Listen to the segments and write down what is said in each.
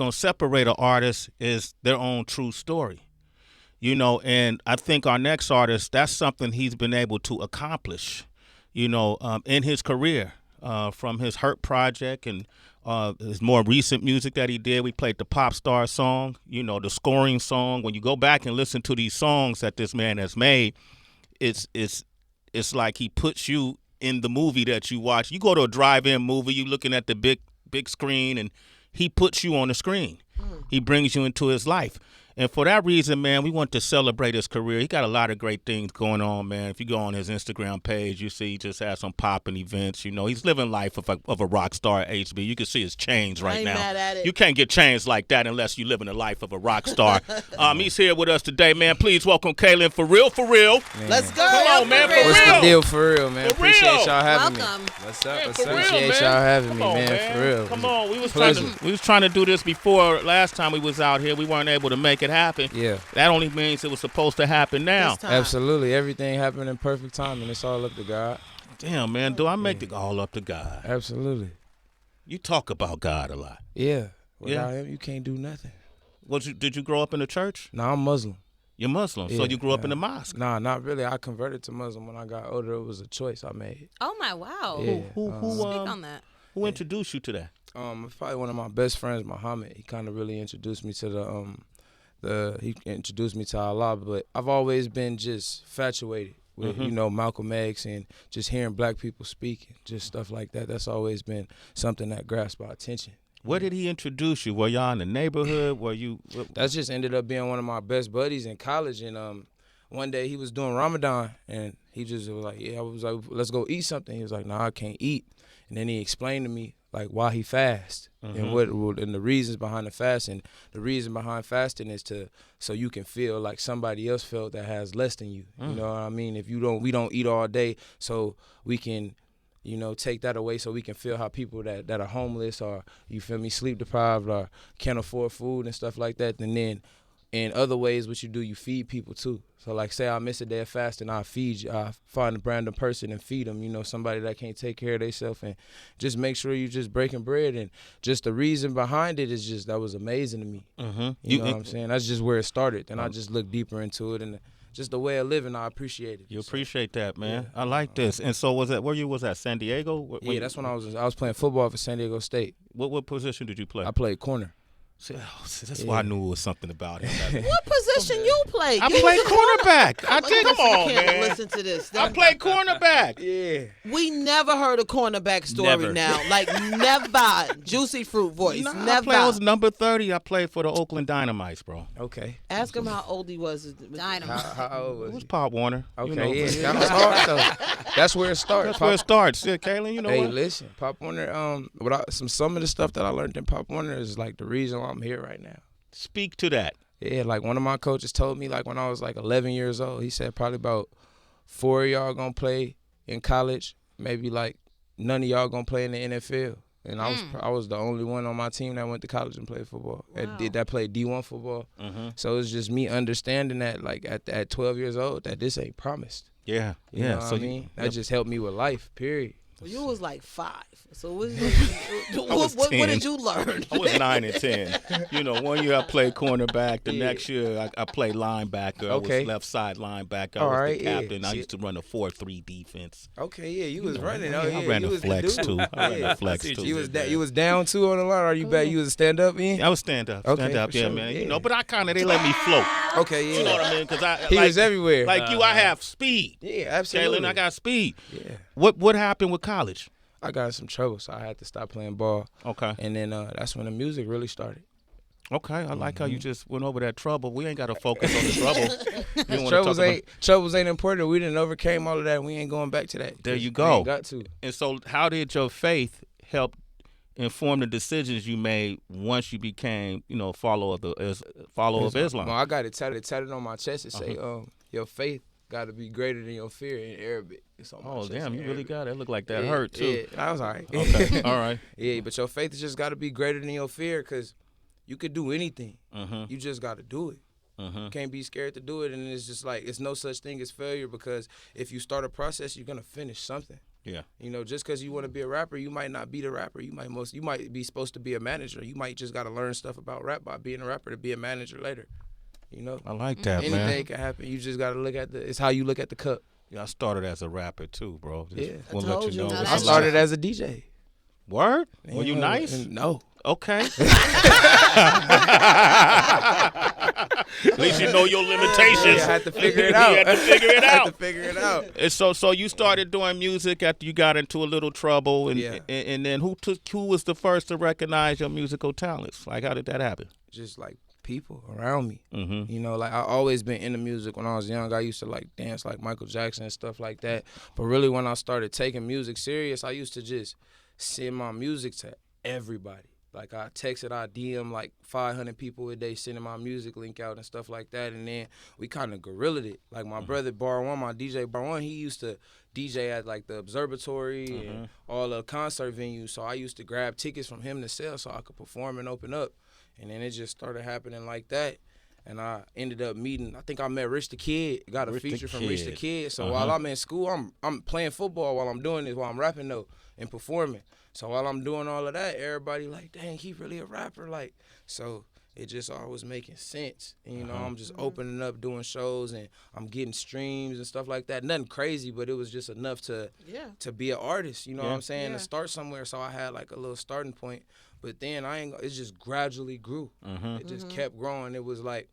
gonna separate an artist is their own true story. And I think our next artist, that's something he's been able to accomplish, in his career, from his Hurt project and his more recent music that he did. We played the Pop Star song, the Scoring song. When you go back and listen to these songs that this man has made, it's like he puts you in the movie that you watch. You go to a drive-in movie, you looking at the big screen, and he puts you on the screen. He brings you into his life. And for that reason, man, we want to celebrate his career. He got a lot of great things going on, man. If you go on his Instagram page, you see he just has some popping events. He's living life of a rock star at HB. You can see his chains right now. Mad at it. You can't get chains like that unless you live in the life of a rock star. He's here with us today, man. Please welcome Kalan.FRFR. Let's go. Come on, man, for real. What's the deal, for real, man? For real. Appreciate y'all having Welcome. me. What's up? Man, What's for up? real, Appreciate man. y'all having Come me, on, man. For real. Come on. We was trying to do this before. Last time we was out here, we weren't able to make it happen. Yeah. That only means it was supposed to happen now. Absolutely. Everything happened in perfect time, and it's all up to God. Damn, man, do I make it all up to God? Absolutely. You talk about God a lot. Yeah. Without him, you can't do nothing. Did you grow up in the church? Nah, I'm Muslim. You're Muslim, so you grew up in the mosque. Nah, not really. I converted to Muslim when I got older. It was a choice I made. Oh my, wow. Yeah. Speak on that. Who introduced you to that? It's probably one of my best friends, Muhammad. He kind of really introduced me to he introduced me to Allah, but I've always been just infatuated with, Malcolm X and just hearing black people speak, just stuff like that. That's always been something that grasped my attention. Where did he introduce you? Were y'all in the neighborhood? That's just ended up being one of my best buddies in college, and one day he was doing Ramadan, and he just was like, I was like, let's go eat something. He was like, nah, I can't eat. And then he explained to me like why he fasts and and the reasons behind the fast. And the reason behind fasting is so you can feel like somebody else felt that has less than you. You know what I mean? If we don't eat all day, so we can, take that away so we can feel how people that are homeless or, you feel me, sleep deprived or can't afford food and stuff like that. And then in other ways, what you do, you feed people too. So like say I miss a day of fasting, I feed you. I find a random person and feed them, somebody that can't take care of themselves, and just make sure you just breaking bread. And just the reason behind it is just, that was amazing to me. You know what I'm saying? That's just where it started. And I just looked deeper into it, and just the way of living, I appreciate it. You appreciate that, man. Yeah. I like this. And so was that San Diego? That's when I was playing football for San Diego State. What position did you play? I played corner. See, that's why I knew it was something about him. What position you play? I played cornerback. I did. Come on, man. Listen to this. I played cornerback. Yeah. We never heard a cornerback story Never. Like never. Juicy fruit voice. Nah, Never. I was number 30. I played for the Oakland Dynamites, bro. Okay. Ask him how old he was. Dynamite. How old was It was he? Pop Warner. Okay, yeah. That was hard, though. That's where it starts. That's where it starts. Yeah, Kalan, you know Hey, what? listen, Pop Warner. Some of the stuff that I learned in Pop Warner is like the reason why I'm here right now. Speak to that. Yeah, like one of my coaches told me, like when I was like 11 years old, he said probably about 4 of y'all gonna play in college, maybe like none of y'all gonna play in the NFL. And I was the only one on my team that went to college and played football. Wow. That played D1 football. So it's just me understanding that, like at 12 years old, that this ain't promised. Yeah, You know what I mean? That just helped me with life, period. You was like 5. So what was 10. did you learn? I was 9 and 10. 1 year I played cornerback. The next year I played linebacker. Okay. I was left side linebacker. I All was right, the captain. yeah. I used to run a 4-3 defense. Okay, yeah, you was running. I Yeah, ran you the was flex dude. too. I ran the flex too. You was down 2 on the line, or you back? You was a stand up in? I was stand up. Okay, Stand up, for yeah, sure, man. yeah. But they let me float. Okay, yeah. You know what I mean? Because He was everywhere. Like you, I have speed. Yeah, absolutely. Kalan, I got speed. Yeah. What happened with college? I got in some trouble, so I had to stop playing ball. Okay. And then that's when the music really started. Okay, I like how you just went over that trouble. We ain't got to focus on the trouble. You don't wanna Troubles ain't important. We didn't overcame all of that. We ain't going back to that. There you We go. ain't got to. And so how did your faith help inform the decisions you made once you became, a follower of Islam? Well, I got it tatted on my chest. It say, your faith got to be greater than your fear in Arabic. It's on my chest Damn, in you really Arabic. got it. It looked like that hurt, too. Yeah, I was all right. Okay, all right. Yeah, but your faith just got to be greater than your fear, because you could do anything. You just got to do it. You can't be scared to do it, and it's just like it's no such thing as failure, because if you start a process, you're going to finish something. Yeah. You know, just because you want to be a rapper, you might not be the rapper. You might be supposed to be a manager. You might just got to learn stuff about rap by being a rapper to be a manager later. You know, I like that, man. anything can happen. You just got to look at it's how you look at the cup. Yeah, I started as a rapper too, bro. Just Yeah. wanna I told let you you. know. No, I that's started as a DJ. Word? Were you know, nice? and no. Okay. At least you know your limitations. Yeah, I had to figure it out. You had to figure it I had out. to figure it out. And so you started doing music after you got into a little trouble, and Yeah. and then who was the first to recognize your musical talents? Like, how did that happen? Just like people around me. Mm-hmm. You know, like I always been into music when I was young. I used to like dance like Michael Jackson and stuff like that. But really when I started taking music serious, I used to just send my music to everybody. Like I texted, I DM like 500 people a day sending my music link out and stuff like that. And then we kind of guerrillaed it. Like my brother Bar One, my DJ Bar One, he used to DJ at like the Observatory and all the concert venues. So I used to grab tickets from him to sell so I could perform and open up. And then it just started happening like that. And I ended up meeting, I think I met Rich the Kid, got a Rich the feature from Rich the Kid. Kid. So while I'm in school, I'm playing football while I'm doing this, while I'm rapping though and performing. So while I'm doing all of that, everybody like, dang, he really a rapper. Like, so it just all was making sense. And, you know, I'm just opening up, doing shows, and I'm getting streams and stuff like that. Nothing crazy, but it was just enough to be an artist, you know what I'm saying, to start somewhere. So I had like a little starting point. But then it just gradually grew. It just kept growing. It was like,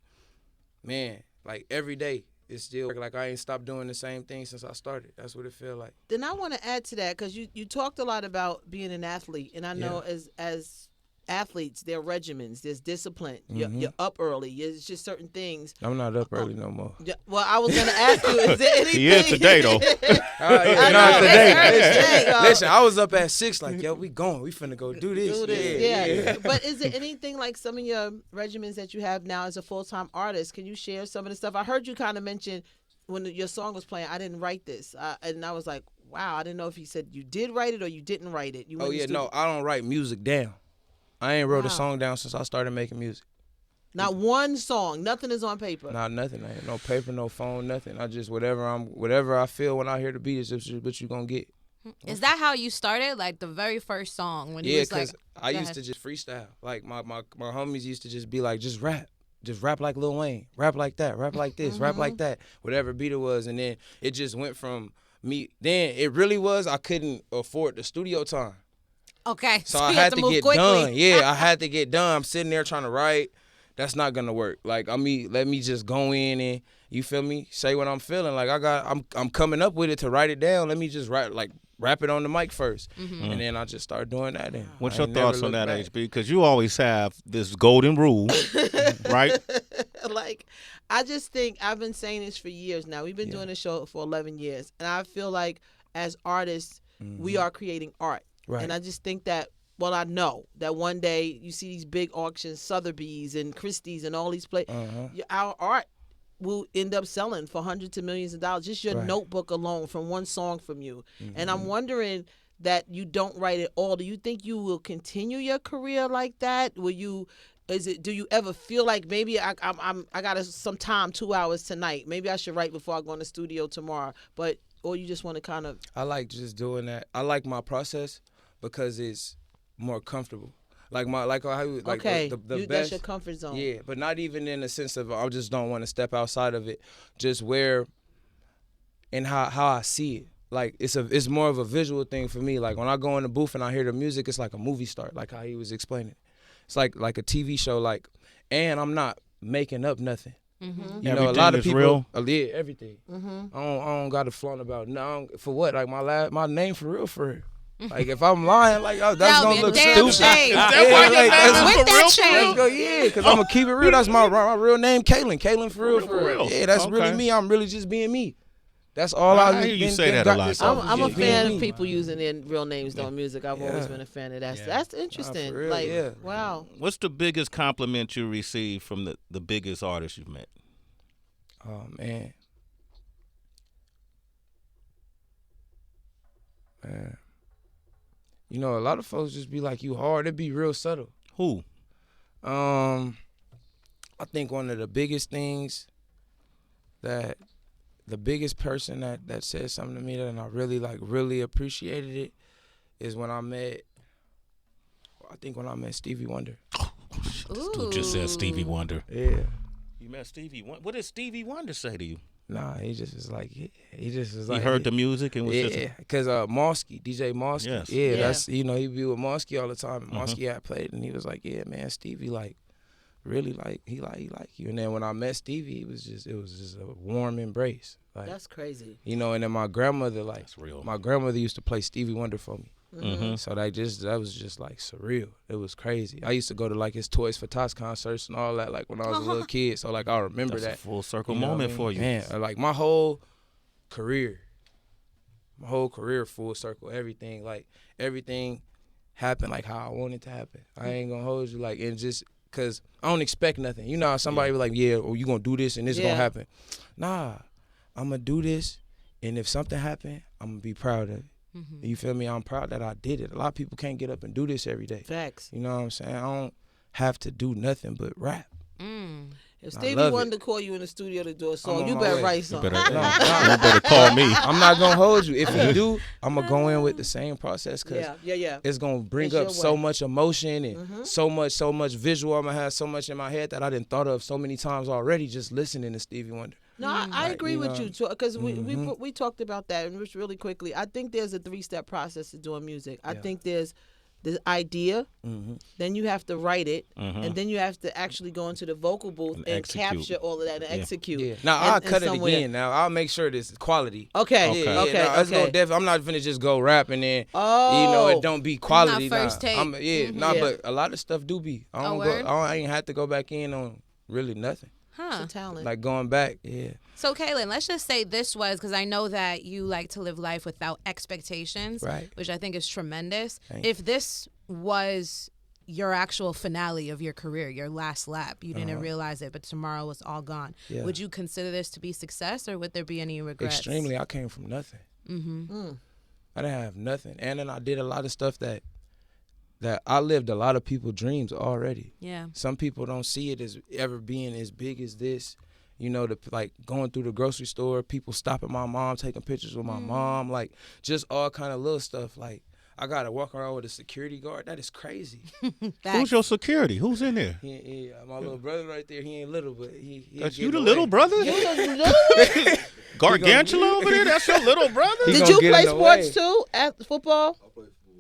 man, like every day. It's still like I ain't stopped doing the same thing since I started. That's what it feel like. Then I want to add to that because you talked a lot about being an athlete, and I know as athletes, there are regimens, there's discipline. You're up early. It's just certain things. I'm not up early no more. Yeah, well, I was going to ask you, is there anything? He is today, though. I know, Not today. today, Listen, I was up at 6 like, yo, we going. We finna go do this. Yeah. But is there anything like some of your regimens that you have now as a full-time artist? Can you share some of the stuff? I heard you kind of mention when your song was playing, I didn't write this. And I was like, wow, I didn't know if you said you did write it or you didn't write it. You Oh, yeah, no, I don't write music down. I ain't wrote a song down since I started making music. Not one song. Nothing is on paper. Not nothing. I ain't no paper, no phone, nothing. I just whatever I feel when I hear the beat is just what you gonna get. Is that how you started? Like the very first song when you was like, I used to just freestyle. Like my homies used to just be like, just rap. Just rap like Lil Wayne. Rap like that. Rap like this. Rap like that. Whatever beat it was. And then it just went from me. Then it really was, I couldn't afford the studio time. okay, So you I had to move get quickly. done. Yeah, I had to get done. I'm sitting there trying to write. That's not gonna work. Like let me just go in and, you feel me, say what I'm feeling. Like I'm coming up with it to write it down. Let me just rap it on the mic first. And then I just start doing that. And What's I your ain't never thoughts on looked that, back. HB? Because you always have this golden rule, right? Like, I just think I've been saying this for years now. We've been doing this show for 11 years. And I feel like as artists, we are creating art. Right. And I just think that, well, I know that one day you see these big auctions, Sotheby's and Christie's and all these places, our art will end up selling for hundreds of millions of dollars. Just your notebook alone from one song from you. And I'm wondering that you don't write it all. Do you think you will continue your career like that? Will you? Do you ever feel like maybe I got some time, 2 hours tonight? Maybe I should write before I go in the studio tomorrow. Or you just want to kind of. I like just doing that. I like my process because it's more comfortable. Like how Okay, the that's best. your comfort zone. Yeah, but not even in the sense of I just don't want to step outside of it. Just where and how I see it. Like it's more of a visual thing for me. Like when I go in the booth and I hear the music, it's like a movie start. Like how he was explaining. It's like a TV show. Like, and I'm not making up nothing. Mm-hmm. You know, a Everything lot of is people. real? Yeah, everything. Mm-hmm. I don't got to flaunt about no for what. Like my name for real. Like if I'm lying, like that's That gonna would be a look damn stupid. shame. Is that why your name that's- is With that Let's shame. go, yeah, because I'm gonna keep it real. That's my real name, Kalen. Kalen for real. For real. Yeah, that's really Okay. me. I'm really just being me. That's all I I hear you been- say been that a got lot. this I'm- off I'm a just being fan of me. people using their real names though in music. I've always Yeah. been a fan of that. Yeah. That's interesting. real, like, yeah. wow. What's the biggest compliment you received from the biggest artist you've met? Oh man. You know, a lot of folks just be like, you hard. It be real subtle. Who? I think one of the biggest things that the biggest person that said something to me that I really appreciated it is when I met Stevie Wonder. This dude just said Stevie Wonder. Yeah. You met Stevie Wonder? What did Stevie Wonder say to you? Nah, he just was like, He heard the music and was yeah, because Mosky, DJ Mosky, Yes. yeah, Yeah. that's he be with Mosky all the time. And Mosky had played, and he was like, yeah, man, Stevie really he like you. And then when I met Stevie, it was just a warm embrace. Like, That's crazy. and then my grandmother, That's real. my grandmother used to play Stevie Wonder for me. Mm-hmm. So that was just like surreal. It was crazy. I used to go to like his Toys for Tots concerts and all that, like when I was a little kid. So like I remember That's that a full circle You know moment what I for mean? you. Man, like my whole career full circle. Everything happened like how I wanted to happen. I ain't gonna hold you like, and just cause I don't expect nothing. You know how somebody be like, yeah, oh, you gonna do this and this Yeah. gonna happen. Nah, I'm gonna do this, and if something happen, I'm gonna be proud of it. You feel me? I'm proud that I did it. A lot of people can't get up and do this every day. Facts. You know what I'm saying? I don't have to do nothing but rap. If I Stevie love wanted it. to call you in the studio to do a I'm song, on you my better way. write You something. better, No, you better call me. I'm not gonna hold you. If you do, I'm gonna go in with the same process because Yeah. it's gonna bring It's up your so way. much emotion and so much visual. I'm gonna have so much in my head that I didn't thought of so many times already just listening to Stevie Wonder. No, I agree you with know. you because we talked about that and really quickly. I think there's a 3-step process to doing music. I think there's the idea, then you have to write it, and then you have to actually go into the vocal booth and execute. capture all of that and execute. Yeah. Now And- I'll and cut it somewhere. again. Now I'll make sure this is quality. Okay. Yeah, Okay. no, it's Okay. gonna I'm not finna just go rap and then Oh. it don't be quality. Not first take. Yeah, Yeah. but a lot of stuff do be. I word? ain't have to go back in on really nothing. It's a talent. Like going back, yeah. So, Kaylin, let's just say this was, because I know that you like to live life without expectations, Right. which I think is tremendous. Thank If this was your actual finale of your career, your last lap, you didn't realize it, but tomorrow was all gone, Yeah. would you consider this to be success, or would there be any regrets? Extremely. I came from nothing. I didn't have nothing. And then I did a lot of stuff that I lived a lot of people's dreams already. Yeah. Some people don't see it as ever being as big as this. Like going through the grocery store, people stopping my mom, taking pictures with my mom, like just all kind of little stuff. Like I gotta walk around with a security guard. That is crazy. Who's your security? Who's in there? My little brother right there. He ain't little, but he That's getting you, the away. little brother? Gargantula over there? That's your little brother? He Did gonna you get play in the sports way. too at football?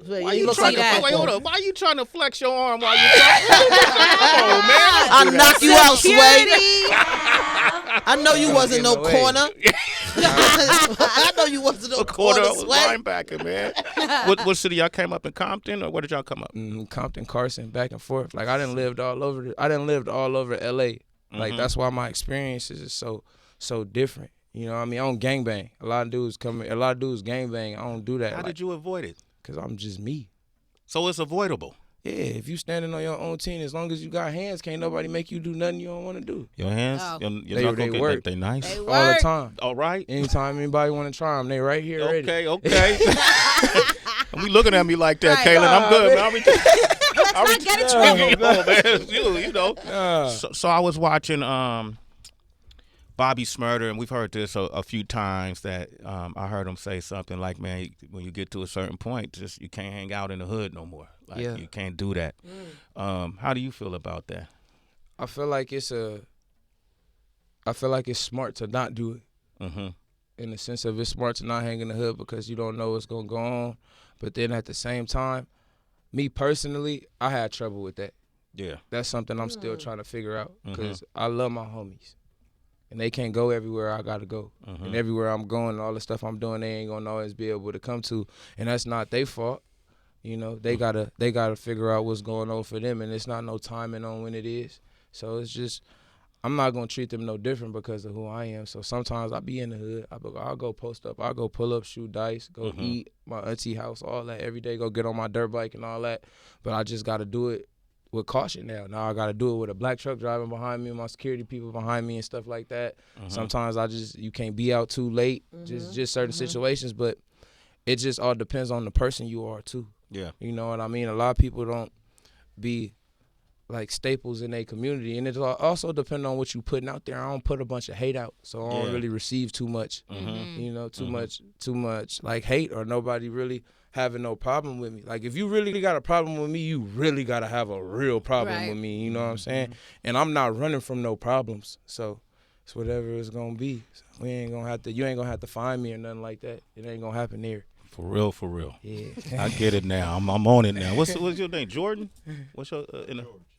Why You you look trying like to that. wait, hold up? Why you trying to flex your arm while you talking? Come on, man. I'll knock you out, Sway. Security. I know you wasn't no Get in the way. corner. I know you wasn't no Quarter corner, was Sway. linebacker, man. What city y'all came up in? Compton, or where did y'all come up? Compton, Carson, back and forth. Like I didn't lived all over. I didn't lived all over LA. Like that's why my experiences is so different. You know what I mean? I don't gangbang. A lot of dudes gangbang. I don't do that. How did you avoid it? Cause I'm just me. So it's avoidable. Yeah, if you standing on your own team, as long as you got hands, can't nobody make you do nothing you don't want to do. Your hands, Oh. your They knuckle, work. they nice. They All the work. time. All right. Anytime anybody want to try them, they right here ready. Okay. And we looking at me like that, Right. Kaylin. I'm good, man. Let's not get it twisted. You know. So I was watching Bobby Smurder, and we've heard this a few times, that I heard him say something like, man, when you get to a certain point, just you can't hang out in the hood no more. Like Yeah. you can't do that. How do you feel about that? I feel like it's smart to not do it. Mm-hmm. In the sense of it's smart to not hang in the hood because you don't know what's gonna go on. But then at the same time, me personally, I had trouble with that. Yeah. That's something I'm still trying to figure out because I love my homies. And they can't go everywhere I gotta go. And everywhere I'm going, all the stuff I'm doing, they ain't gonna always be able to come to. And that's not their fault. You know, they gotta figure out what's going on for them, and it's not no timing on when it is. So it's just, I'm not gonna treat them no different because of who I am. So sometimes I be in the hood. I'll go post up. I'll go pull up, shoot dice, go eat, my auntie house, all that every day. Go get on my dirt bike and all that. But I just gotta do it with caution now. Now I gotta do it with a black truck driving behind me, my security people behind me and stuff like that. Sometimes you can't be out too late. Just certain situations, but it just all depends on the person you are too. Yeah. You know what I mean? A lot of people don't be like staples in a community, and it also depends on what you putting out there. I don't put a bunch of hate out, so I don't really receive too much, you know, too much like hate, or nobody really having no problem with me. Like if you really got a problem with me, you really gotta have a real problem with me. You know what I'm saying? And I'm not running from no problems, so it's whatever it's gonna be. So we ain't gonna have to. You ain't gonna have to find me or nothing like that. It ain't gonna happen there. For real, for real. Yeah, I get it now. I'm on it now. What's your name? Jordan? What's your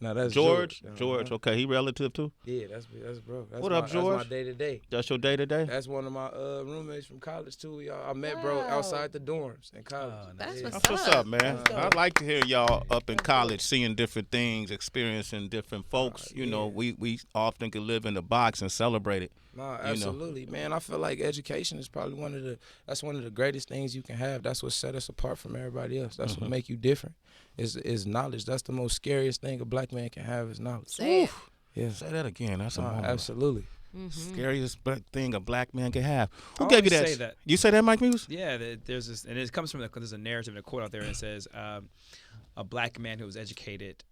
no, that's George? George. George. Okay, he relative too. Yeah, that's bro. That's What up, George? That's my day to day. That's your day to day. That's one of my roommates from college too. Y'all, I met bro outside the dorms in college. That's That's what's up, man. I like to hear y'all up in college, seeing different things, experiencing different folks. You know, we often can live in the box and celebrate it. No, absolutely, man. I feel like education is probably one of the greatest things you can have. That's what set us apart from everybody else. That's what make you different. Is knowledge. That's the most scariest thing a black man can have is knowledge. Say it. Yeah. Say that again. That's a moment. Absolutely. Scariest thing a black man can have. Who I gave you always that? say that. You say that, Mike Muse? Yeah, there's this, and it comes from there's a narrative and a quote out there that says, "A black man who is educated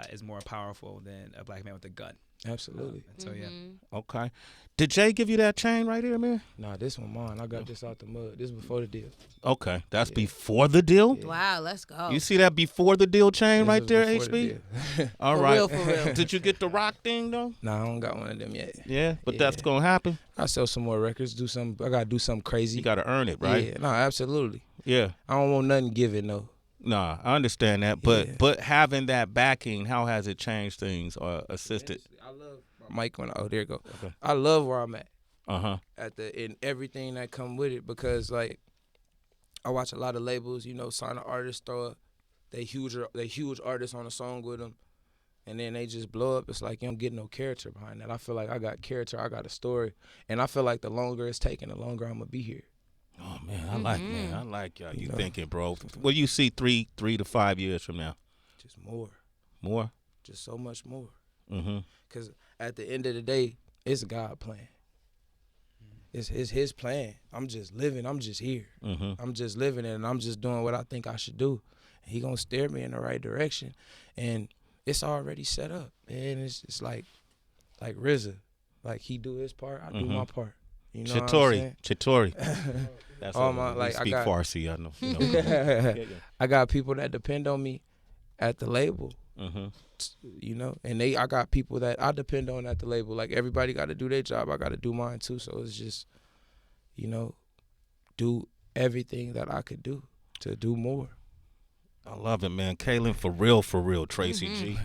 is more powerful than a black man with a gun." Absolutely. So yeah. Okay. Did Jay give you that chain right here, man? Nah, this one mine. I got this out the mud. This before the deal. Okay. That's before the deal? Wow, let's go. You see that before the deal chain This right was there, before the HB? deal. All For right. real, for real. Did you get the rock thing, though? Nah, I don't got one of them yet. Yeah, but Yeah. that's going to happen. I sell some more records. I gotta do something crazy. You got to earn it, right? Yeah. No, absolutely. Yeah. I don't want nothing given though. Nah, I understand that. But Yeah. but having that backing, how has it changed things or assisted? I love my mic when there you go. Okay. I love where I'm at. Uh-huh. In everything that come with it, because like I watch a lot of labels, you know, sign an artist, throw they huge artists on a song with them, and then they just blow up. It's like you don't get no character behind that. I feel like I got character, I got a story, and I feel like the longer it's taking, the longer I'm gonna be here. Oh man, I like you thinking, bro. What do you see 3 to 5 years from now? Just more, just so much more. Because at the end of the day, it's God plan. It's his plan. I'm just living. I'm just here. I'm just living it, and I'm just doing what I think I should do. And he gonna steer me in the right direction, and it's already set up. And it's like RZA, like he do his part, I do my part. You know Chitori. That's all all like speak I got, Farsi. I know. You know. I got people that depend on me at the label. You know, and I got people that I depend on at the label. Like everybody got to do their job, I got to do mine too. So it's just, you know, do everything that I could do to do more. I love it, man. Kalan, for real, Tracy G.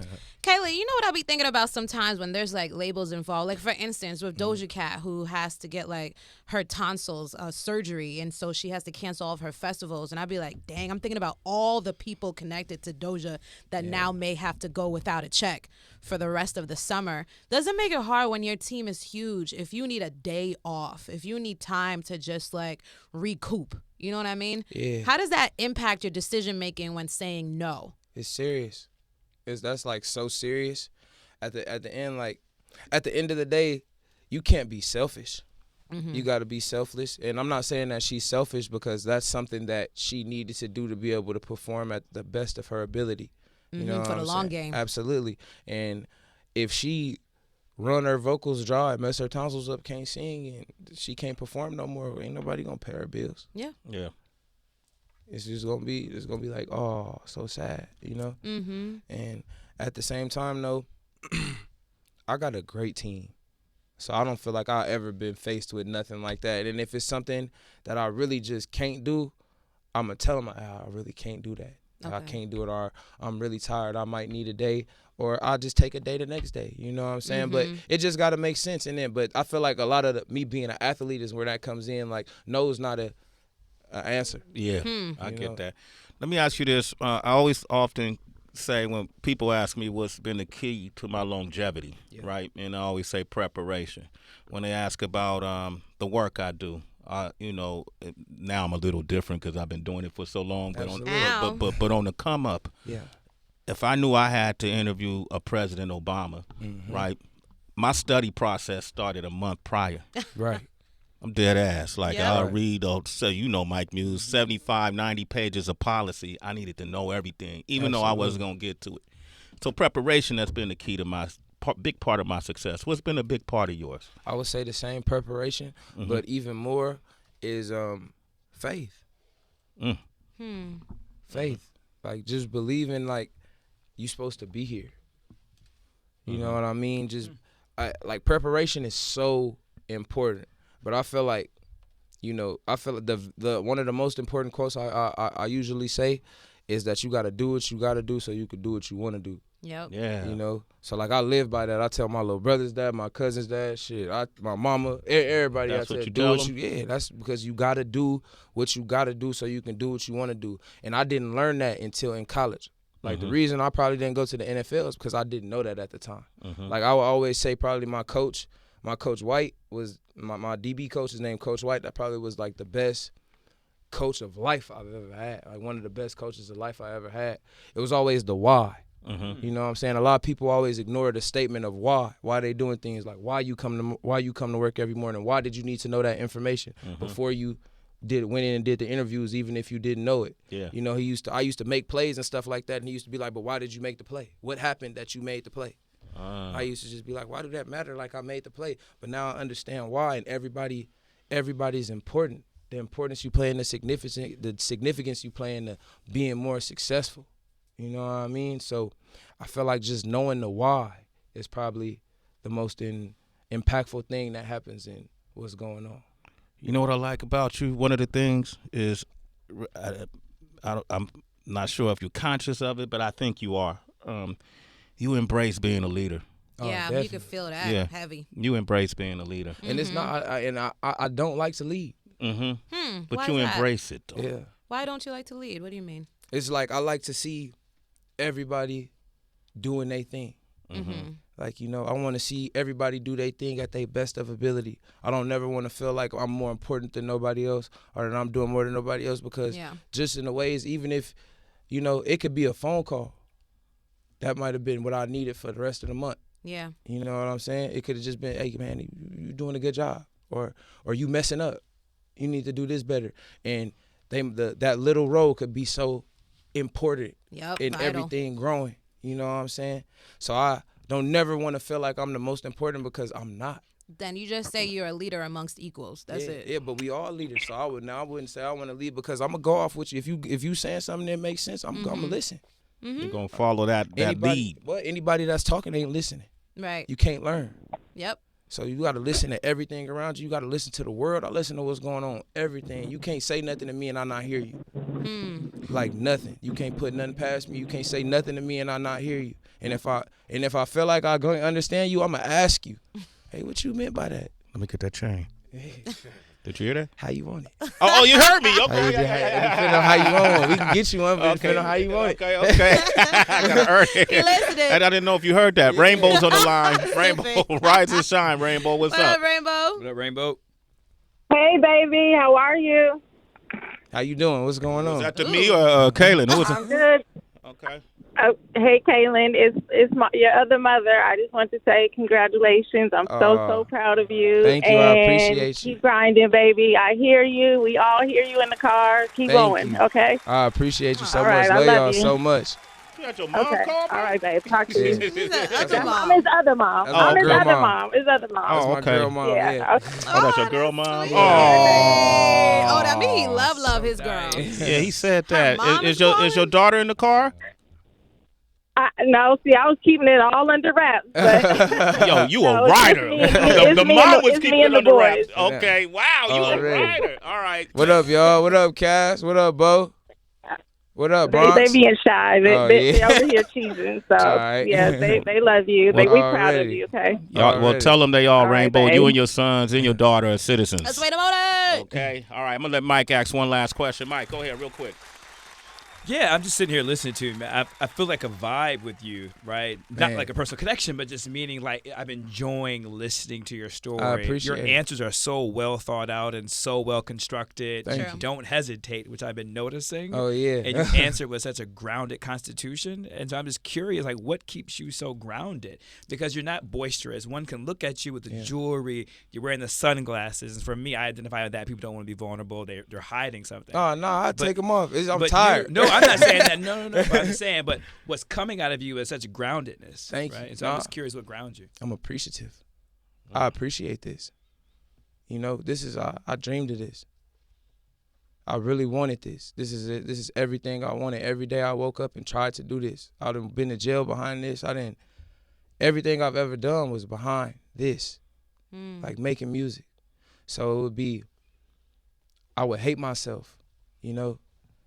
Kayla, you know what I be thinking about sometimes when there's like labels involved? Like for instance, with Doja Cat, who has to get like her tonsils surgery, and so she has to cancel all of her festivals. And I'd be like, dang, I'm thinking about all the people connected to Doja that now may have to go without a check for the rest of the summer. Does it make it hard when your team is huge? If you need a day off, if you need time to just like recoup, you know what I mean? Yeah. How does that impact your decision making when saying no? It's serious. That's like so serious. At the end, like at the end of the day, you can't be selfish. You got to be selfless. And I'm not saying that she's selfish, because that's something that she needed to do to be able to perform at the best of her ability. You know, for what the I'm long saying? game. Absolutely. And if she run her vocals dry, mess her tonsils up, can't sing, and she can't perform no more, ain't nobody gonna pay her bills. Yeah. It's just gonna be like, oh, so sad, you know. And at the same time, though, I got a great team, so I don't feel like I've ever been faced with nothing like that. And if it's something that I really just can't do, I'm gonna tell them I really can't do that. I can't do it, or I'm really tired, I might need a day, or I'll just take a day the next day. You know what I'm saying? But it just got to make sense in it. But I feel like a lot of me being an athlete is where that comes in. Like, no is not a answer. Yeah, I get that. Let me ask you this. I always often say when people ask me what's been the key to my longevity, right? And I always say preparation. When they ask about the work I do, you know, now I'm a little different because I've been doing it for so long. But on the come up, if I knew I had to interview a President Obama, right, my study process started a month prior. Right. I'm dead ass. Like, I'll read, so you know, Mike Muse, 75, 90 pages of policy. I needed to know everything, even though I wasn't going to get to it. So preparation has been the key to my big part of my success. What's been a big part of yours? I would say the same preparation, but even more is faith. Faith. Like just believing like you supposed to be here. You know what I mean? Just like preparation is so important. But I feel like, I feel like the one of the most important quotes I usually say is that you got to do what you got to do so you can do what you want to do. Yep. Yeah. So like I live by that. I tell my little brothers that, my cousins that, my mama, everybody. That's I what you do tell what them? Yeah, that's because you got to do what you got to do so you can do what you want to do. And I didn't learn that until in college. Like the reason I probably didn't go to the NFL is because I didn't know that at the time. Like I would always say probably my coach White was my DB coach is named Coach White. That probably was like the best coach of life I've ever had. Like one of the best coaches of life I ever had. It was always the why. You know what I'm saying? A lot of people always ignore the statement of why they doing things, like why you come to work every morning. Why did you need to know that information before you went in and did the interviews, even if you didn't know it? Yeah. I used to make plays and stuff like that, and he used to be like, but why did you make the play? What happened that you made the play? I used to just be like, why did that matter? Like I made the play. But now I understand why, and everybody's important. The importance you play in the significance you play in the being more successful. You know what I mean? So I feel like just knowing the why is probably the most impactful thing that happens in what's going on. You know what I like about you? One of the things is, I'm not sure if you're conscious of it, but I think you are. You embrace being a leader. Yeah, Definitely. you can feel that heavy. You embrace being a leader. And it's not, I don't like to lead. But Why you is that? embrace it, though. Yeah. Why don't you like to lead? What do you mean? It's like I like to see everybody doing their thing. Like, I want to see everybody do their thing at their best of ability. I don't never want to feel like I'm more important than nobody else or that I'm doing more than nobody else, because just in the ways, even if, it could be a phone call. That might have been what I needed for the rest of the month. Yeah. You know what I'm saying? It could have just been, hey, man, you doing a good job. Or you messing up. You need to do this better. And that little role could be so important in vital. everything growing. You know what I'm saying? So I don't never want to feel like I'm the most important, because I'm not. Then you just say you're a leader amongst equals. That's it. Yeah, but we all leaders. So I wouldn't say I want to lead, because I'm gonna go off with you. If you saying something that makes sense, I'm gonna listen. You're going to follow that lead. Anybody that's talking ain't listening. Right. You can't learn. Yep. So you got to listen to everything around you. You got to listen to the world. I listen to what's going on, everything. You can't say nothing to me and I not hear you. Like nothing. You can't put nothing past me. You can't say nothing to me and I not hear you. And if I feel like I going to understand you, I'm going to ask you, hey, what you meant by that? Let me get that chain. Did you hear that? How you want it? Oh, you heard me. Okay. Depending on how you want it. We can get you one, but depending on how you want it. Okay. I got to earn it. You listening. And I didn't know if you heard that. Rainbow's on the line. Rainbow, rise and shine. Rainbow, what's What up? up, Rainbow? What up, Rainbow? Hey, baby, how are you? How you doing? What's going on? Was that to me or Kalan? Who was I'm it? good. Okay. Hey, Kaylin, it's your other mother. I just want to say congratulations. I'm so proud of you. Thank you. And I appreciate you. Keep grinding, baby. I hear you. We all hear you in the car. Keep going, you. okay? I appreciate you so All much. right, I Love love y'all you. so much. You got your mom Okay. call me? All right, babe. Talk to you. That's I'm his other mom. That's my I'm his girl other mom. mom. His other mom. That's my okay. girl mom. Yeah. Yeah. Okay. Oh, that's your girl mom? sweet. Oh. Oh, that mean he love his girl. Yeah, he said that. mom Is is your daughter in the car? No, see, I was keeping it all under wraps. But Yo, you No, a it's writer. me and The me mom and was it's me keeping it and the under wraps. boys. Okay, wow, you a Already. writer. All right. What up, y'all? What up, Cass? What up, Bo? What up, They Bronx? being shy. They yeah. over here cheesing. So All right. yeah, they love you. Well, We proud of already. you. Okay. Y'all, well, Already. tell them they all All right, Rainbow. babe. You and your sons and your daughter are citizens. Let's wait a moment. Okay. All right. I'm going to let Mike ask one last question. Mike, go ahead real quick. Yeah, I'm just sitting here listening to you, man. I feel like a vibe with you, right? Not Man. like a personal connection, but just meaning like I'm enjoying listening to your story. I appreciate your it. answers are so well thought out and so well constructed. Thank you you. don't hesitate, which I've been noticing. Oh, yeah. And you answer with such a grounded constitution. And so I'm just curious, like, what keeps you so grounded? Because you're not boisterous. One can look at you with the jewelry, you're wearing the sunglasses. And for me, I identify with that. People don't want to be vulnerable. They're hiding something. Oh, no, I take them off. I'm but tired. No, I I'm not saying that. No. But I'm saying, but what's coming out of you is such groundedness. Thank you. And so I'm just curious what grounds you. I'm appreciative. I appreciate this. You know, this is I dreamed of this. I really wanted this. This is it. This is everything I wanted. Every day I woke up and tried to do this. I'd have been to jail behind this. Everything I've ever done was behind this, like making music. So it would be, I would hate myself, you know,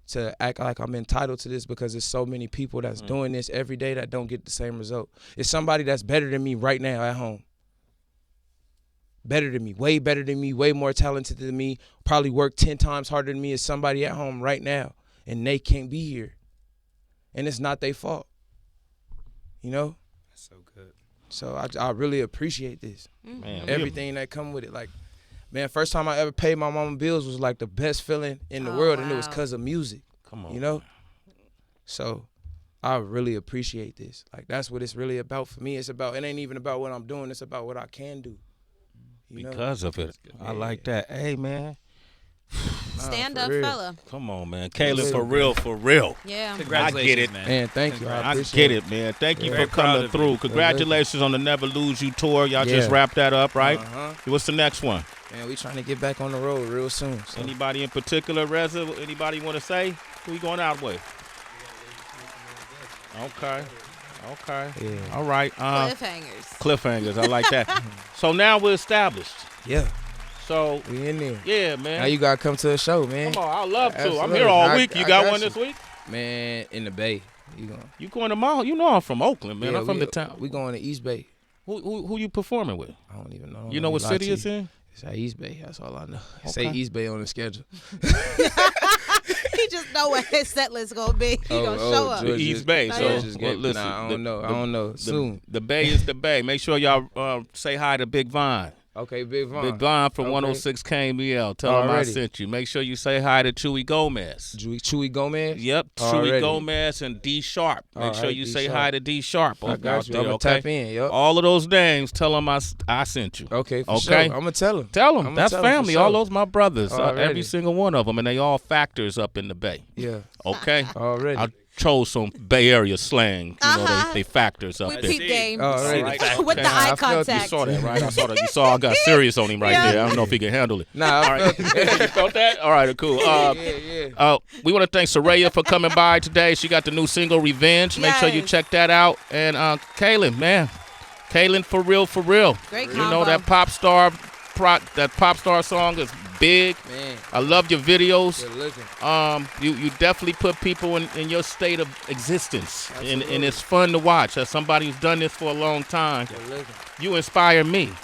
to act like I'm entitled to this because there's so many people that's doing this every day that don't get the same result. It's somebody that's better than me right now at home. Better than me, way more talented than me, probably work 10 times harder than me as somebody at home right now, and they can't be here. And it's not their fault, you know? That's so good. So I really appreciate this. Man, Everything that come with it. Like, man, first time I ever paid my mama bills was like the best feeling in the world, and it was because of music. Come on. You know? So I really appreciate this. Like, that's what it's really about for me. It ain't even about what I'm doing, it's about what I can do. Because of it. I like that. Hey, man. Stand up, real. fella. Come on, man. Kalan, for real. Yeah. Congratulations, I get it. man. Man, thank you. I get it, man. Thank you Very for proud coming of through. you. Congratulations on the Never Lose You tour. Y'all just wrapped that up, right? What's the next one? Man, we trying to get back on the road real soon. So. Anybody in particular, Reza? Anybody want to say? Who you going out with? Okay. Yeah. All right. Cliffhangers. I like that. So now we're established. Yeah. So We in there. yeah, man. Now you gotta come to a show, man. Come on, I'd love to. I'm Absolutely. here all week. You I got got one you. this week? Man, in the Bay. You going tomorrow? You know I'm from Oakland, man. I'm from the town. We going to East Bay. Who you performing with? I don't even know. You know what city it's in? It's at East Bay. That's all I know. Okay. Say East Bay on the schedule. He just know what his set list gonna be. He gonna show up. Georgia- East Bay. Georgia So just well, gave- listen, nah, I don't know. Soon. The Bay is the Bay. Make sure y'all say hi to Big Vine. Okay, Big Von. Big Vine from Okay. 106 KMEL. Tell him I Already. sent you. Make sure you say hi to Chewy Gomez. Chewy Gomez. Yep, Chewy Already. Gomez and D Sharp. Make All sure right, you D say Sharp. hi to D Sharp. I got out you. there, I'm gonna okay? tap in. Yup. All of those names, tell them I sent you. Okay, for Okay. sure. I'm gonna tell him. Tell them. I'ma That's tell 'em for family. sure. All those my brothers. Already. Every single one of them. And they all factors up in the Bay. Yeah. Okay? Already. I chose some Bay Area slang. You know, they factors up We there. peep game. Already. With the Okay. eye I felt you. contact. You saw that, right? I saw that. You saw I got serious on him right there. I don't know if he can handle it. Nah, I felt it. You felt that? All right, cool. Yeah. We want to thank Soraya for coming by today. She got the new single Revenge. Make sure you Yes. check that out. And Kalan, man. Kalan for real. Great You know combo. that pop star song is big. Man, I love your videos. good looking. You definitely put people in your state of existence. And Absolutely. it's fun to watch. As somebody who's done this for a long time, Good looking. you inspire me. Man,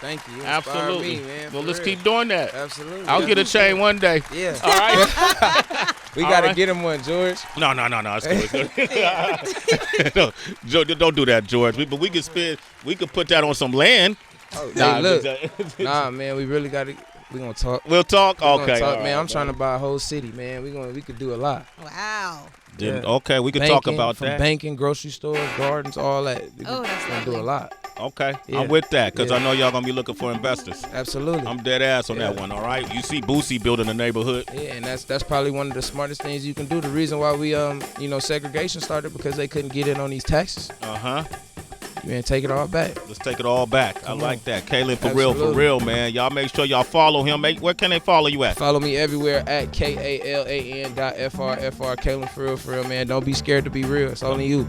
thank you. You inspired Absolutely. Me, man, Well, for let's real. keep doing that. Absolutely. I'll get a chain one day. Yeah. All right? We All gotta right. get him one, George. No. It's cool. No, don't do that, George. But we could put that on some land. Oh, Nah, hey, look. but- Nah, man, we really gotta. We gonna talk. We'll talk. We gonna Okay. talk, all man. right, I'm trying to buy a whole city, man. We could do a lot. Wow. Then, Yeah. okay, we can talk Banking, about from that. banking, grocery stores, gardens, all that. We Oh, that's gonna do a lovely. lot. Okay, Yeah. I'm with that because Yeah. I know y'all gonna be looking for investors. Absolutely. I'm dead ass on that Yeah. one. All right, you see Boosie building a neighborhood. Yeah, and that's probably one of the smartest things you can do. The reason why we segregation started because they couldn't get in on these taxes. Man, take it all back. Let's take it all back. I like that. Kalan for Absolutely. real, man. Y'all make sure y'all follow him. Where can they follow you at? Follow me everywhere at KALAN.FRFR. Kalan for real, man. Don't be scared to be real. It's only you.